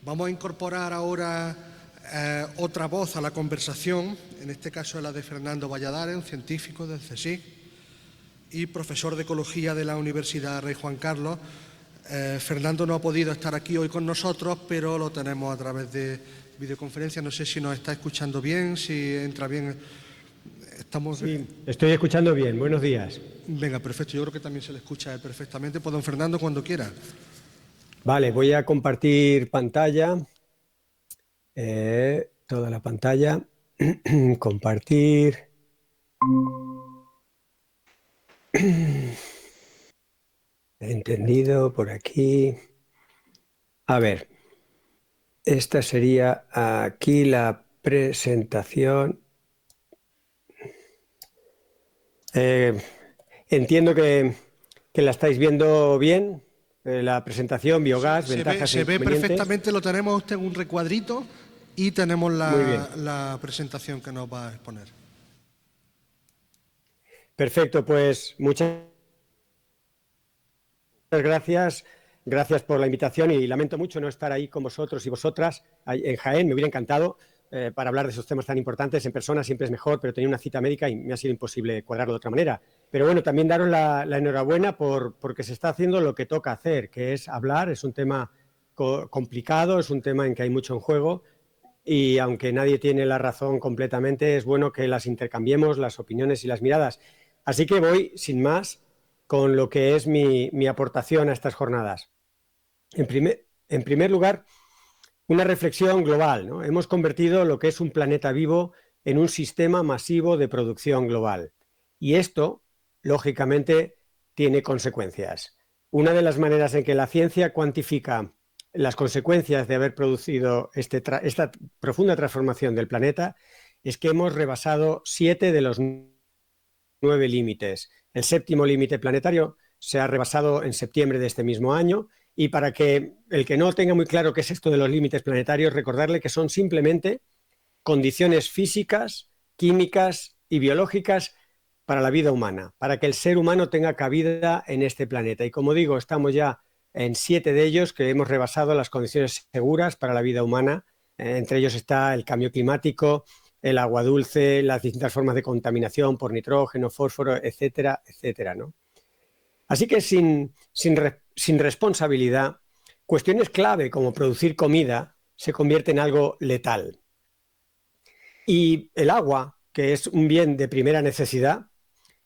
Vamos a incorporar ahora otra voz a la conversación, en este caso es la de Fernando Valladares, un científico del CSIC y profesor de Ecología de la Universidad Rey Juan Carlos. Fernando no ha podido estar aquí hoy con nosotros, pero lo tenemos a través de videoconferencia. No sé si nos está escuchando bien, si entra bien. Sí, estoy escuchando bien. Buenos días. Venga, perfecto. Yo creo que también se le escucha perfectamente. Pues don Fernando, cuando quiera. Vale, voy a compartir pantalla. Toda la pantalla. Compartir. Entendido por aquí. A ver, esta sería aquí la presentación. Entiendo que la estáis viendo bien. La presentación, biogás, ventajas e Se ve inconvenientes. perfectamente, lo tenemos usted en un recuadrito y tenemos Muy bien. la presentación que nos va a exponer. Perfecto, pues muchas gracias. Gracias por la invitación y lamento mucho no estar ahí con vosotros y vosotras en Jaén. Me hubiera encantado para hablar de esos temas tan importantes. En persona siempre es mejor, pero tenía una cita médica y me ha sido imposible cuadrarlo de otra manera. Pero bueno, también daros la enhorabuena porque se está haciendo lo que toca hacer, que es hablar. Es un tema complicado, es un tema en que hay mucho en juego y aunque nadie tiene la razón completamente, es bueno que las intercambiemos, las opiniones y las miradas. Así que voy, sin más, con lo que es mi aportación a estas jornadas. En primer lugar, una reflexión global, ¿no? Hemos convertido lo que es un planeta vivo en un sistema masivo de producción global. Y esto, lógicamente, tiene consecuencias. Una de las maneras en que la ciencia cuantifica las consecuencias de haber producido esta profunda transformación del planeta es que hemos rebasado 7 de los 9 límites. El séptimo límite planetario se ha rebasado en septiembre de este mismo año. Y para que el que no tenga muy claro qué es esto de los límites planetarios, recordarle que son simplemente condiciones físicas, químicas y biológicas para la vida humana, para que el ser humano tenga cabida en este planeta. Y como digo, estamos ya en 7 de ellos que hemos rebasado las condiciones seguras para la vida humana. Entre ellos está el cambio climático, el agua dulce, las distintas formas de contaminación por nitrógeno, fósforo, etcétera, etcétera, ¿no? Así que sin responsabilidad, cuestiones clave como producir comida se convierte en algo letal. Y el agua, que es un bien de primera necesidad,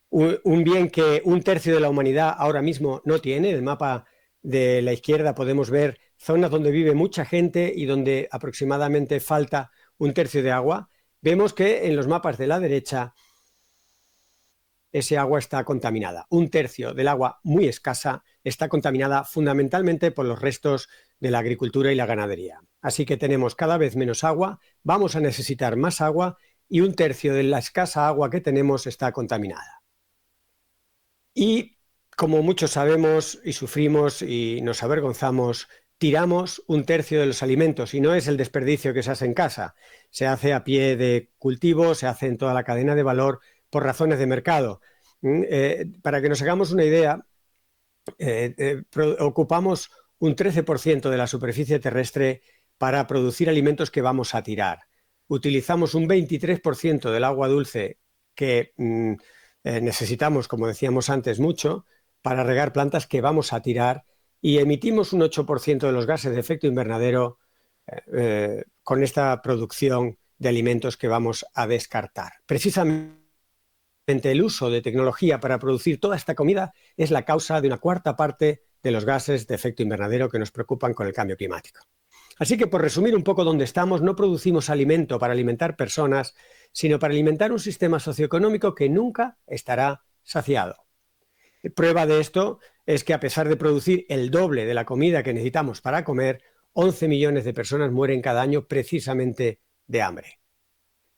un bien que 1/3 de la humanidad ahora mismo no tiene. En el mapa de la izquierda podemos ver zonas donde vive mucha gente y donde aproximadamente falta 1/3 de agua. Vemos que en los mapas de la derecha ese agua está contaminada. 1/3 del agua muy escasa está contaminada fundamentalmente por los restos de la agricultura y la ganadería. Así que tenemos cada vez menos agua, vamos a necesitar más agua y 1/3 de la escasa agua que tenemos está contaminada. Y como muchos sabemos y sufrimos y nos avergonzamos, tiramos 1/3 de los alimentos y no es el desperdicio que se hace en casa. Se hace a pie de cultivo, se hace en toda la cadena de valor por razones de mercado. Para que nos hagamos una idea, ocupamos un 13% de la superficie terrestre para producir alimentos que vamos a tirar. Utilizamos un 23% del agua dulce que necesitamos, como decíamos antes, mucho para regar plantas que vamos a tirar y emitimos un 8% de los gases de efecto invernadero con esta producción de alimentos que vamos a descartar. Precisamente el uso de tecnología para producir toda esta comida es la causa de una 1/4 parte de los gases de efecto invernadero que nos preocupan con el cambio climático. Así que, por resumir un poco dónde estamos, no producimos alimento para alimentar personas, sino para alimentar un sistema socioeconómico que nunca estará saciado. Prueba de esto es que a pesar de producir el doble de la comida que necesitamos para comer, 11 millones de personas mueren cada año precisamente de hambre.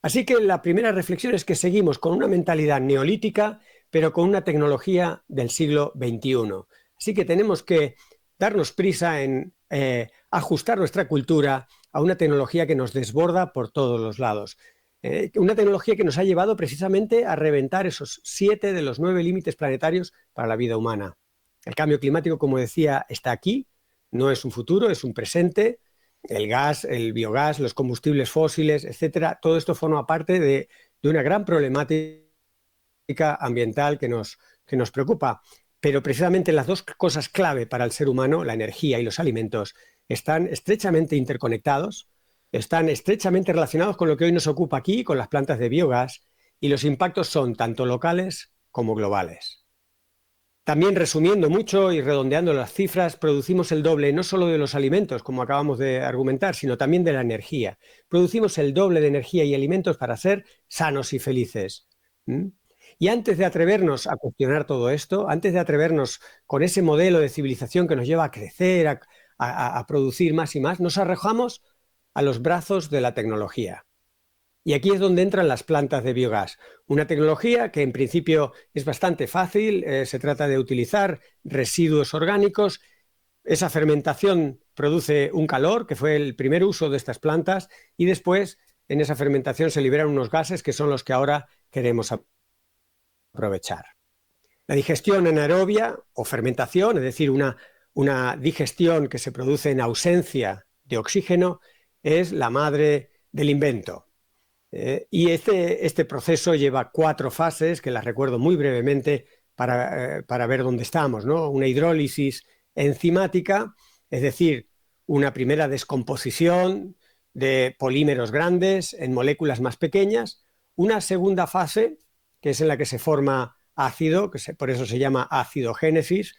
Así que la primera reflexión es que seguimos con una mentalidad neolítica, pero con una tecnología del siglo XXI. Así que tenemos que darnos prisa en ajustar nuestra cultura a una tecnología que nos desborda por todos los lados. Una tecnología que nos ha llevado precisamente a reventar esos 7 de los 9 límites planetarios para la vida humana. El cambio climático, como decía, está aquí, no es un futuro, es un presente. el gas, el biogás, los combustibles fósiles, etcétera, todo esto forma parte de una gran problemática ambiental que nos preocupa. Pero precisamente las dos cosas clave para el ser humano, la energía y los alimentos, están estrechamente interconectados, están estrechamente relacionados con lo que hoy nos ocupa aquí, con las plantas de biogás, y los impactos son tanto locales como globales. También, resumiendo mucho y redondeando las cifras, producimos el doble no solo de los alimentos, como acabamos de argumentar, sino también de la energía. Producimos el doble de energía y alimentos para ser sanos y felices. Y antes de atrevernos a cuestionar todo esto, antes de atrevernos con ese modelo de civilización que nos lleva a crecer, a producir más y más, nos arrojamos a los brazos de la tecnología. Y aquí es donde entran las plantas de biogás. Una tecnología que en principio es bastante fácil, se trata de utilizar residuos orgánicos. Esa fermentación produce un calor, que fue el primer uso de estas plantas, y después en esa fermentación se liberan unos gases que son los que ahora queremos aprovechar. La digestión anaerobia o fermentación, es decir, una digestión que se produce en ausencia de oxígeno, es la madre del invento. Y este proceso lleva 4 fases, que las recuerdo muy brevemente para ver dónde estamos, ¿no? Una hidrólisis enzimática, es decir, una primera descomposición de polímeros grandes en moléculas más pequeñas. Una segunda fase, que es en la que se forma ácido, por eso se llama acidogénesis.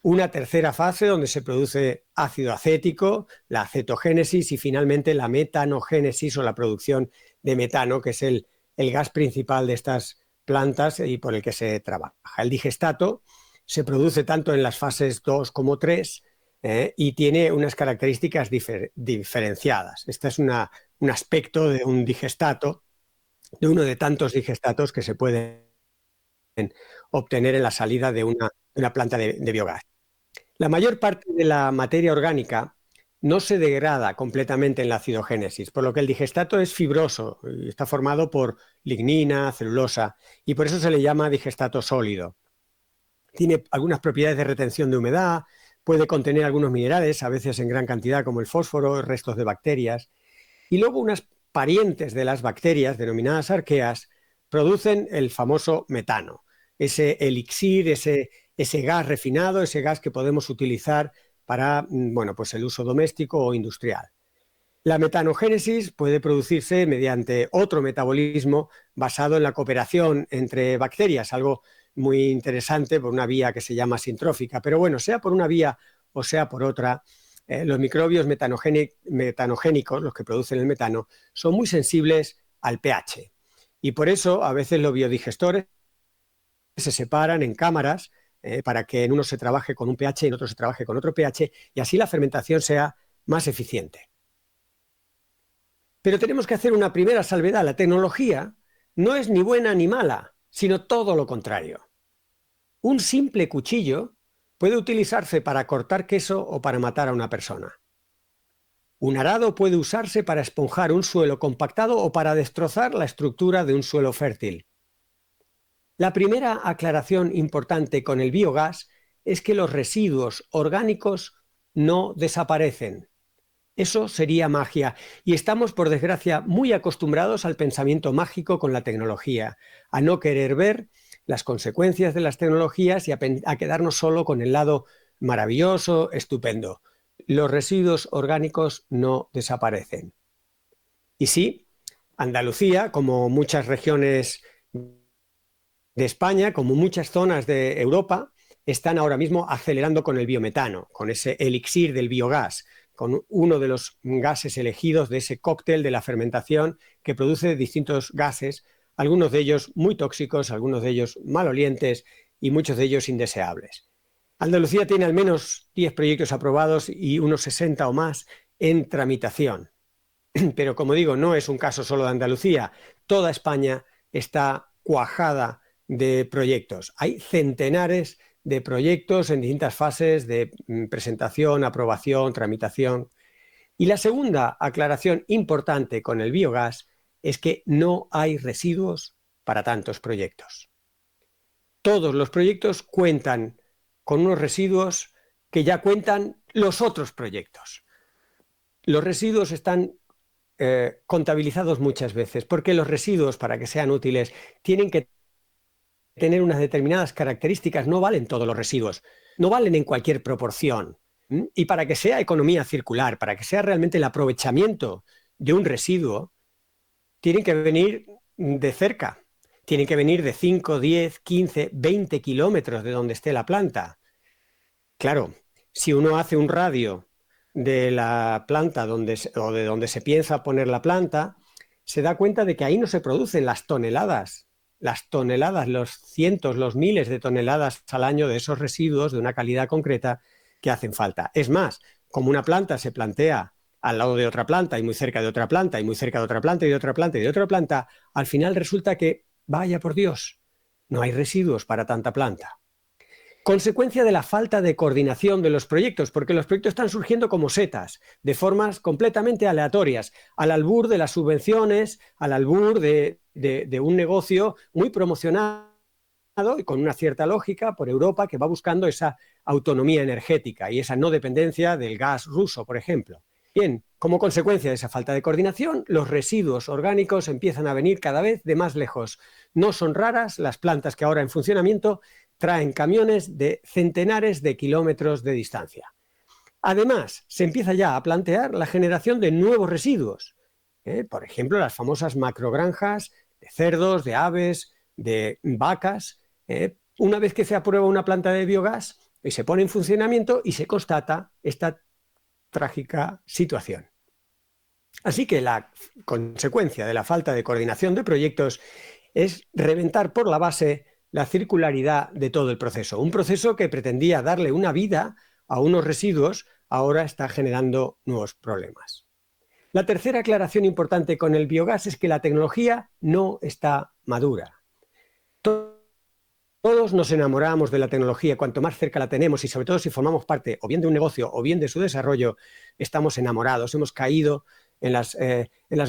Una tercera fase donde se produce ácido acético, la acetogénesis, y finalmente la metanogénesis o la producción de metano, que es el gas principal de estas plantas y por el que se trabaja. El digestato se produce tanto en las fases 2 como 3 y tiene unas características diferenciadas. Este es un aspecto de un digestato, de uno de tantos digestatos que se pueden obtener en la salida de una planta de biogás. La mayor parte de la materia orgánica no se degrada completamente en la acidogénesis, por lo que el digestato es fibroso y está formado por lignina, celulosa, y por eso se le llama digestato sólido. Tiene algunas propiedades de retención de humedad, puede contener algunos minerales, a veces en gran cantidad, como el fósforo, restos de bacterias, y luego unas parientes de las bacterias, denominadas arqueas, producen el famoso metano, ese elixir, ese gas refinado, ese gas que podemos utilizar para pues el uso doméstico o industrial. La metanogénesis puede producirse mediante otro metabolismo basado en la cooperación entre bacterias, algo muy interesante por una vía que se llama sintrófica. Pero bueno, sea por una vía o sea por otra, los microbios metanogénicos, los que producen el metano, son muy sensibles al pH. Y por eso a veces los biodigestores se separan en cámaras para que en uno se trabaje con un pH y en otro se trabaje con otro pH, y así la fermentación sea más eficiente. Pero tenemos que hacer una primera salvedad. La tecnología no es ni buena ni mala, sino todo lo contrario. Un simple cuchillo puede utilizarse para cortar queso o para matar a una persona. Un arado puede usarse para esponjar un suelo compactado o para destrozar la estructura de un suelo fértil. La primera aclaración importante con el biogás es que los residuos orgánicos no desaparecen. Eso sería magia, y estamos, por desgracia, muy acostumbrados al pensamiento mágico con la tecnología, a no querer ver las consecuencias de las tecnologías y a quedarnos solo con el lado maravilloso, estupendo. Los residuos orgánicos no desaparecen. Y sí, Andalucía, como muchas regiones de España, como muchas zonas de Europa, están ahora mismo acelerando con el biometano, con ese elixir del biogás, con uno de los gases elegidos de ese cóctel de la fermentación que produce distintos gases, algunos de ellos muy tóxicos, algunos de ellos malolientes y muchos de ellos indeseables. Andalucía tiene al menos 10 proyectos aprobados y unos 60 o más en tramitación. Pero como digo, no es un caso solo de Andalucía. Toda España está cuajada de proyectos. Hay centenares de proyectos en distintas fases de presentación, aprobación, tramitación. Y la segunda aclaración importante con el biogás es que no hay residuos para tantos proyectos. Todos los proyectos cuentan con unos residuos que ya cuentan los otros proyectos. los residuos están contabilizados muchas veces, porque los residuos, para que sean útiles, tienen que tener unas determinadas características. No valen todos los residuos, no valen en cualquier proporción. Y para que sea economía circular, para que sea realmente el aprovechamiento de un residuo, tienen que venir de cerca, tienen que venir de 5, 10, 15, 20 kilómetros de donde esté la planta. Claro, si uno hace un radio de la planta o de donde se piensa poner la planta, se da cuenta de que ahí no se producen las toneladas, los cientos, los miles de toneladas al año de esos residuos de una calidad concreta que hacen falta. Es más, como una planta se plantea al lado de otra planta y muy cerca de otra planta y muy cerca de otra planta y de otra planta y de otra planta, al final resulta que, vaya por Dios, no hay residuos para tanta planta. Consecuencia de la falta de coordinación de los proyectos, porque los proyectos están surgiendo como setas, de formas completamente aleatorias, al albur de las subvenciones, al albur de un negocio muy promocionado y con una cierta lógica por Europa, que va buscando esa autonomía energética y esa no dependencia del gas ruso, por ejemplo. Bien, como consecuencia de esa falta de coordinación, los residuos orgánicos empiezan a venir cada vez de más lejos. No son raras las plantas que ahora en funcionamiento traen camiones de centenares de kilómetros de distancia. Además, se empieza ya a plantear la generación de nuevos residuos. Por ejemplo, las famosas macrogranjas de cerdos, de aves, de vacas. Una vez que se aprueba una planta de biogás y se pone en funcionamiento y se constata esta trágica situación. Así que la consecuencia de la falta de coordinación de proyectos es reventar por la base la circularidad de todo el proceso. Un proceso que pretendía darle una vida a unos residuos, ahora está generando nuevos problemas. La tercera aclaración importante con el biogás es que la tecnología no está madura. Todos nos enamoramos de la tecnología, cuanto más cerca la tenemos y sobre todo si formamos parte o bien de un negocio o bien de su desarrollo, estamos enamorados, hemos caído en las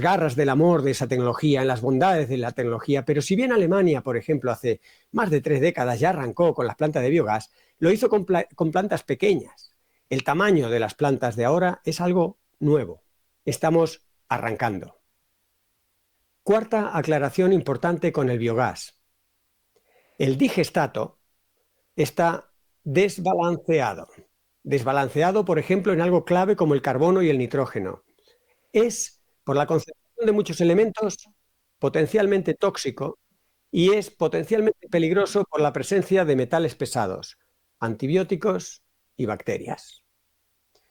garras del amor de esa tecnología, en las bondades de la tecnología. Pero si bien Alemania, por ejemplo, hace más de 3 décadas ya arrancó con las plantas de biogás, lo hizo con plantas pequeñas. El tamaño de las plantas de ahora es algo nuevo. Estamos arrancando. Cuarta aclaración importante con el biogás. El digestato está desbalanceado. Desbalanceado, por ejemplo, en algo clave como el carbono y el nitrógeno. Es, por la concentración de muchos elementos, potencialmente tóxico y es potencialmente peligroso por la presencia de metales pesados, antibióticos y bacterias.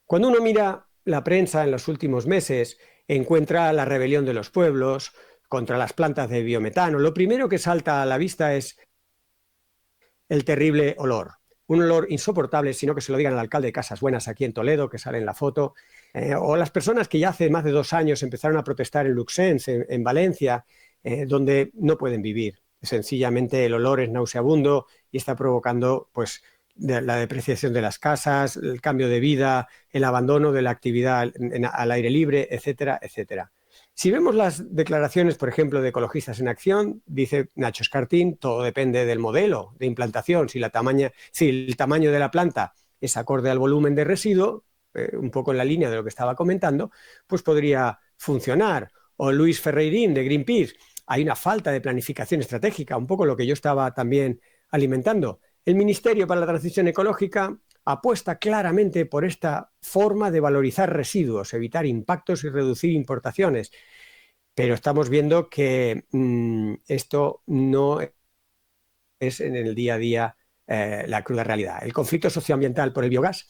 Cuando uno mira la prensa en los últimos meses, encuentra la rebelión de los pueblos contra las plantas de biometano. Lo primero que salta a la vista es el terrible olor. Un olor insoportable, sino que se lo digan al alcalde de Casas Buenas aquí en Toledo, que sale en la foto, o las personas que ya hace más de 2 años empezaron a protestar en Luxens, en Valencia, donde no pueden vivir. Sencillamente el olor es nauseabundo y está provocando pues, la depreciación de las casas, el cambio de vida, el abandono de la actividad al aire libre, etcétera, etcétera. Si vemos las declaraciones, por ejemplo, de Ecologistas en Acción, dice Nacho Escartín, todo depende del modelo de implantación. Si el tamaño de la planta es acorde al volumen de residuo, un poco en la línea de lo que estaba comentando, pues podría funcionar. O Luis Ferreirín de Greenpeace, hay una falta de planificación estratégica, un poco lo que yo estaba también alimentando. El Ministerio para la Transición Ecológica apuesta claramente por esta forma de valorizar residuos, evitar impactos y reducir importaciones. Pero estamos viendo que esto no es en el día a día la cruda realidad. El conflicto socioambiental por el biogás,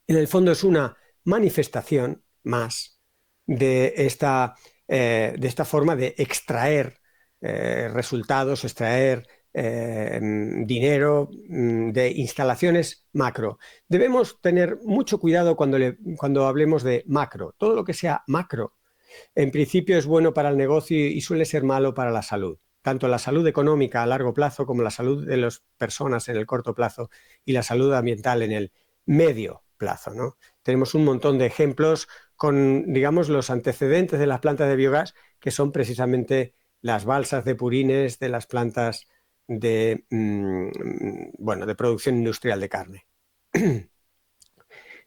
en el fondo, es una manifestación más de esta forma de extraer resultados, extraer dinero de instalaciones macro. Debemos tener mucho cuidado cuando hablemos de macro. Todo lo que sea macro, en principio es bueno para el negocio y suele ser malo para la salud. Tanto la salud económica a largo plazo como la salud de las personas en el corto plazo y la salud ambiental en el medio plazo, ¿no? Tenemos un montón de ejemplos con, digamos, los antecedentes de las plantas de biogás, que son precisamente las balsas de purines de las plantas de producción industrial de carne.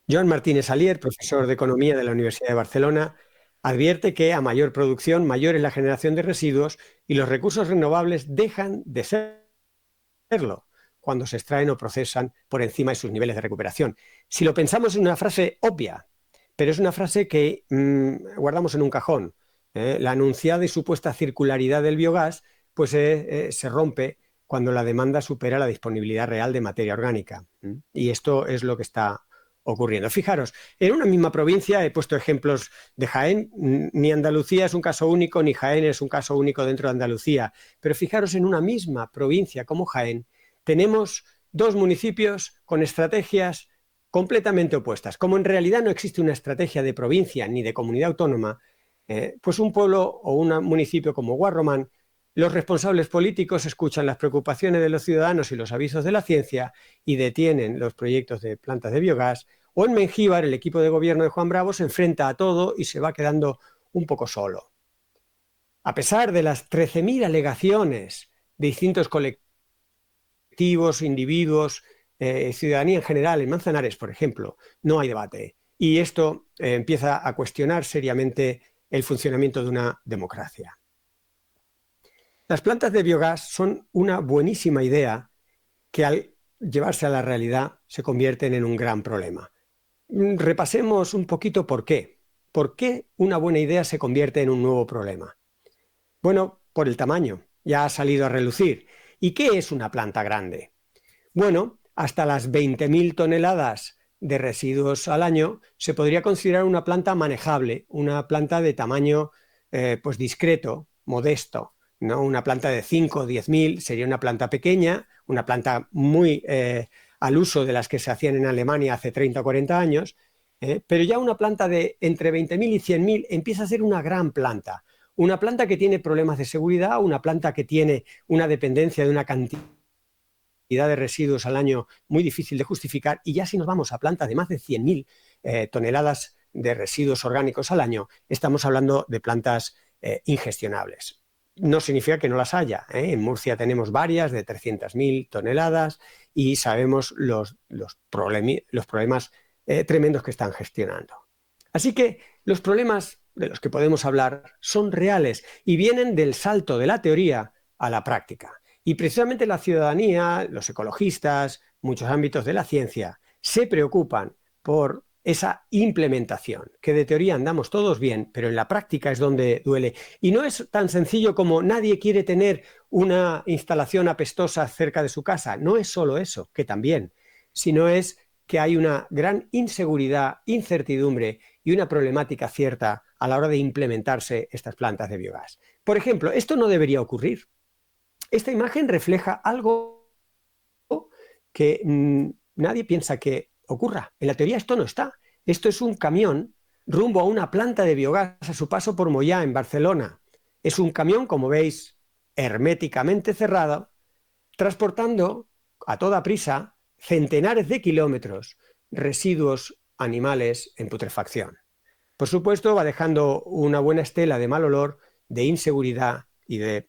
Joan Martínez Alier, profesor de Economía de la Universidad de Barcelona, advierte que a mayor producción, mayor es la generación de residuos y los recursos renovables dejan de serlo cuando se extraen o procesan por encima de sus niveles de recuperación. Si lo pensamos en una frase obvia, pero es una frase que guardamos en un cajón. La anunciada y supuesta circularidad del biogás pues, se rompe cuando la demanda supera la disponibilidad real de materia orgánica. Y esto es lo que está ocurriendo. Fijaros, en una misma provincia, he puesto ejemplos de Jaén, ni Andalucía es un caso único, ni Jaén es un caso único dentro de Andalucía, pero fijaros, en una misma provincia como Jaén, tenemos dos municipios con estrategias completamente opuestas. Como en realidad no existe una estrategia de provincia ni de comunidad autónoma, pues un pueblo o un municipio como Guarromán, los responsables políticos escuchan las preocupaciones de los ciudadanos y los avisos de la ciencia y detienen los proyectos de plantas de biogás, o en Mengíbar el equipo de gobierno de Juan Bravo se enfrenta a todo y se va quedando un poco solo. A pesar de las 13.000 alegaciones de distintos colectivos, individuos, ciudadanía en general, en Manzanares, por ejemplo, no hay debate. Y esto empieza a cuestionar seriamente el funcionamiento de una democracia. Las plantas de biogás son una buenísima idea que al llevarse a la realidad se convierten en un gran problema. Repasemos un poquito por qué. ¿Por qué una buena idea se convierte en un nuevo problema? Bueno, por el tamaño. Ya ha salido a relucir. ¿Y qué es una planta grande? Bueno, hasta las 20.000 toneladas de residuos al año se podría considerar una planta manejable, una planta de tamaño pues discreto, modesto. ¿No? Una planta de 5 o 10.000 sería una planta pequeña, una planta muy al uso de las que se hacían en Alemania hace 30 o 40 años, pero ya una planta de entre 20.000 y 100.000 empieza a ser una gran planta. Una planta que tiene problemas de seguridad, una planta que tiene una dependencia de una cantidad de residuos al año muy difícil de justificar, y ya si nos vamos a plantas de más de 100.000 toneladas de residuos orgánicos al año, estamos hablando de plantas ingestionables. No significa que no las haya. En Murcia tenemos varias de 300.000 toneladas y sabemos los problemas tremendos que están gestionando. Así que los problemas de los que podemos hablar son reales y vienen del salto de la teoría a la práctica. Y precisamente la ciudadanía, los ecologistas, muchos ámbitos de la ciencia, se preocupan por esa implementación, que de teoría andamos todos bien, pero en la práctica es donde duele. Y no es tan sencillo como nadie quiere tener una instalación apestosa cerca de su casa. No es solo eso, que también, sino es que hay una gran inseguridad, incertidumbre y una problemática cierta a la hora de implementarse estas plantas de biogás. Por ejemplo, esto no debería ocurrir. Esta imagen refleja algo que nadie piensa que ocurra. En la teoría esto no está. Esto es un camión rumbo a una planta de biogás a su paso por Moyá, en Barcelona. Es un camión, como veis, herméticamente cerrado, transportando a toda prisa centenares de kilómetros residuos animales en putrefacción. Por supuesto, va dejando una buena estela de mal olor, de inseguridad y de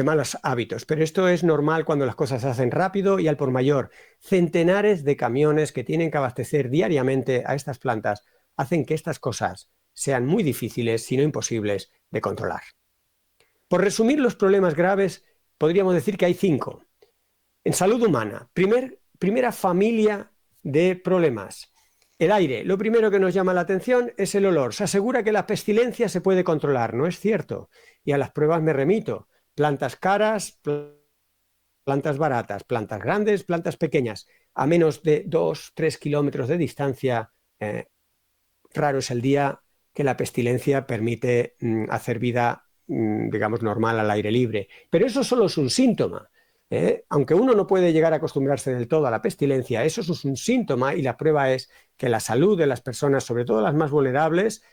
malos hábitos, pero esto es normal cuando las cosas se hacen rápido y al por mayor. Centenares de camiones que tienen que abastecer diariamente a estas plantas hacen que estas cosas sean muy difíciles, si no imposibles, de controlar. Por resumir los problemas graves, podríamos decir que hay 5. En salud humana, primera familia de problemas. El aire. Lo primero que nos llama la atención es el olor. Se asegura que la pestilencia se puede controlar. No es cierto. Y a las pruebas me remito. Plantas caras, plantas baratas, plantas grandes, plantas pequeñas. A menos de 2-3 kilómetros de distancia, raro es el día que la pestilencia permite hacer vida, digamos, normal al aire libre. Pero eso solo es un síntoma. Aunque uno no puede llegar a acostumbrarse del todo a la pestilencia, eso es un síntoma y la prueba es que la salud de las personas, sobre todo las más vulnerables,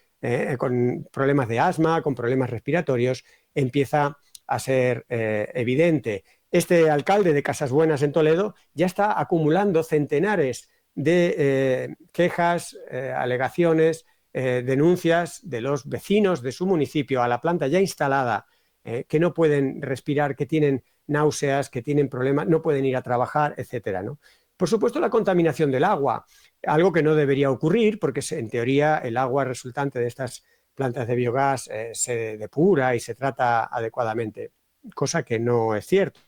con problemas de asma, con problemas respiratorios, empieza a ser evidente. Este alcalde de Casas Buenas en Toledo ya está acumulando centenares de quejas, alegaciones, denuncias de los vecinos de su municipio a la planta ya instalada, que no pueden respirar, que tienen náuseas, que tienen problemas, no pueden ir a trabajar, etcétera, ¿no? Por supuesto, la contaminación del agua. algo que no debería ocurrir porque en teoría el agua resultante de estas plantas de biogás se depura y se trata adecuadamente, cosa que no es cierto.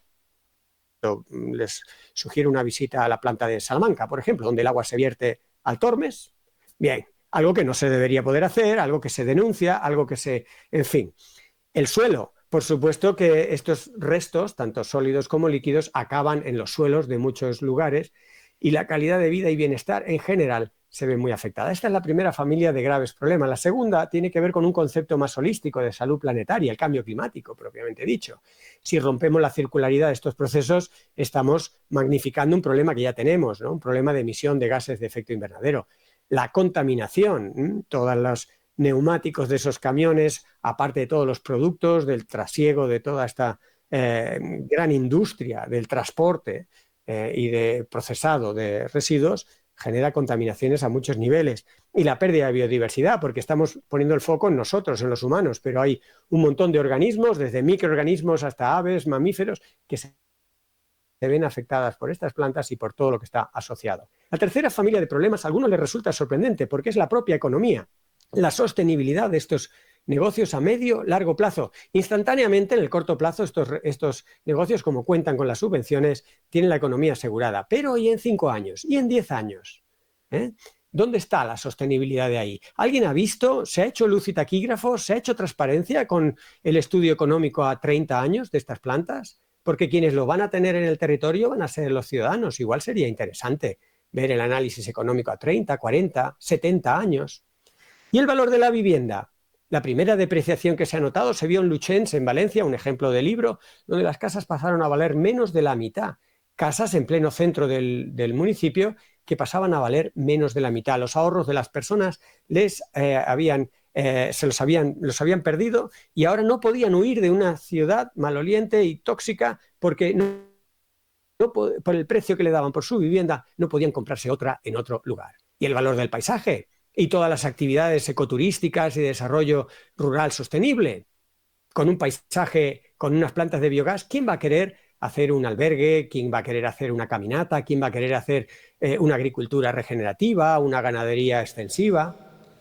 Les sugiero una visita a la planta de Salamanca, por ejemplo, donde el agua se vierte al Tormes. Bien, algo que no se debería poder hacer, algo que se denuncia, algo que se... En fin, el suelo. Por supuesto que estos restos, tanto sólidos como líquidos, acaban en los suelos de muchos lugares y la calidad de vida y bienestar en general se ve muy afectada. Esta es la primera familia de graves problemas. La segunda tiene que ver con un concepto más holístico de salud planetaria, el cambio climático, propiamente dicho. Si rompemos la circularidad de estos procesos, estamos magnificando un problema que ya tenemos, ¿no? Un problema de emisión de gases de efecto invernadero. La contaminación, todos los neumáticos de esos camiones, aparte de todos los productos, del trasiego de toda esta gran industria del transporte y de procesado de residuos, genera contaminaciones a muchos niveles. Y la pérdida de biodiversidad, porque estamos poniendo el foco en nosotros, en los humanos, pero hay un montón de organismos, desde microorganismos hasta aves, mamíferos, que se ven afectadas por estas plantas y por todo lo que está asociado. La tercera familia de problemas a algunos les resulta sorprendente porque es la propia economía, la sostenibilidad de estos negocios a medio, largo plazo. Instantáneamente, en el corto plazo, estos negocios, como cuentan con las subvenciones, tienen la economía asegurada. Pero ¿y en 5 años? ¿Y en 10 años? ¿Dónde está la sostenibilidad de ahí? ¿Alguien ha visto? ¿Se ha hecho luz y taquígrafos? ¿Se ha hecho transparencia con el estudio económico a 30 años de estas plantas? Porque quienes lo van a tener en el territorio van a ser los ciudadanos. Igual sería interesante ver el análisis económico a 30, 40, 70 años. ¿Y el valor de la vivienda? La primera depreciación que se ha notado se vio en Luchens, en Valencia, un ejemplo de libro, donde las casas pasaron a valer menos de la mitad. Casas en pleno centro del municipio que pasaban a valer menos de la mitad. Los ahorros de las personas los habían perdido y ahora no podían huir de una ciudad maloliente y tóxica porque por el precio que le daban por su vivienda no podían comprarse otra en otro lugar. ¿Y el valor del paisaje? Y todas las actividades ecoturísticas y desarrollo rural sostenible. Con un paisaje, con unas plantas de biogás, ¿quién va a querer hacer un albergue? ¿Quién va a querer hacer una caminata? ¿Quién va a querer hacer una agricultura regenerativa, una ganadería extensiva?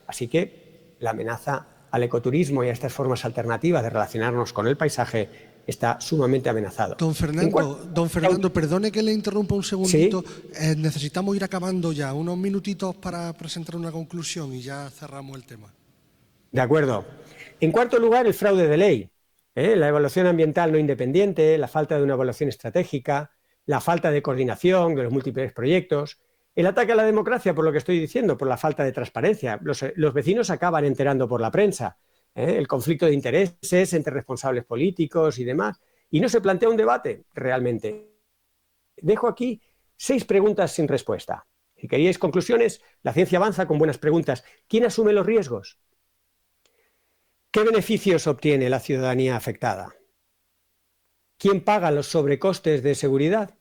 Así que la amenaza al ecoturismo y a estas formas alternativas de relacionarnos con el paisaje está sumamente amenazado. Don Fernando, perdone que le interrumpa un segundito. ¿Sí? Necesitamos ir acabando ya, unos minutitos para presentar una conclusión y ya cerramos el tema. De acuerdo. En cuarto lugar, el fraude de ley. La evaluación ambiental no independiente, la falta de una evaluación estratégica, la falta de coordinación de los múltiples proyectos, el ataque a la democracia, por lo que estoy diciendo, por la falta de transparencia. Los vecinos acaban enterando por la prensa. El conflicto de intereses entre responsables políticos y demás, y no se plantea un debate realmente. Dejo aquí 6 preguntas sin respuesta. Si queríais conclusiones, la ciencia avanza con buenas preguntas. ¿Quién asume los riesgos? ¿Qué beneficios obtiene la ciudadanía afectada? ¿Quién paga los sobrecostes de seguridad?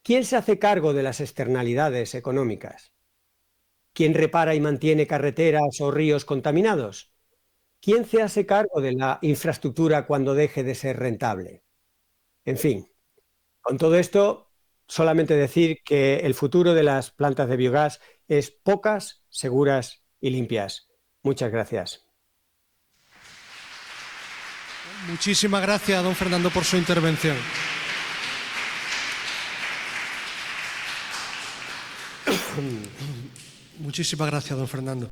¿Quién se hace cargo de las externalidades económicas? ¿Quién repara y mantiene carreteras o ríos contaminados? ¿Quién se hace cargo de la infraestructura cuando deje de ser rentable? En fin, con todo esto, solamente decir que el futuro de las plantas de biogás es pocas, seguras y limpias. Muchas gracias. Muchísimas gracias, don Fernando, por su intervención. Muchísimas gracias, don Fernando.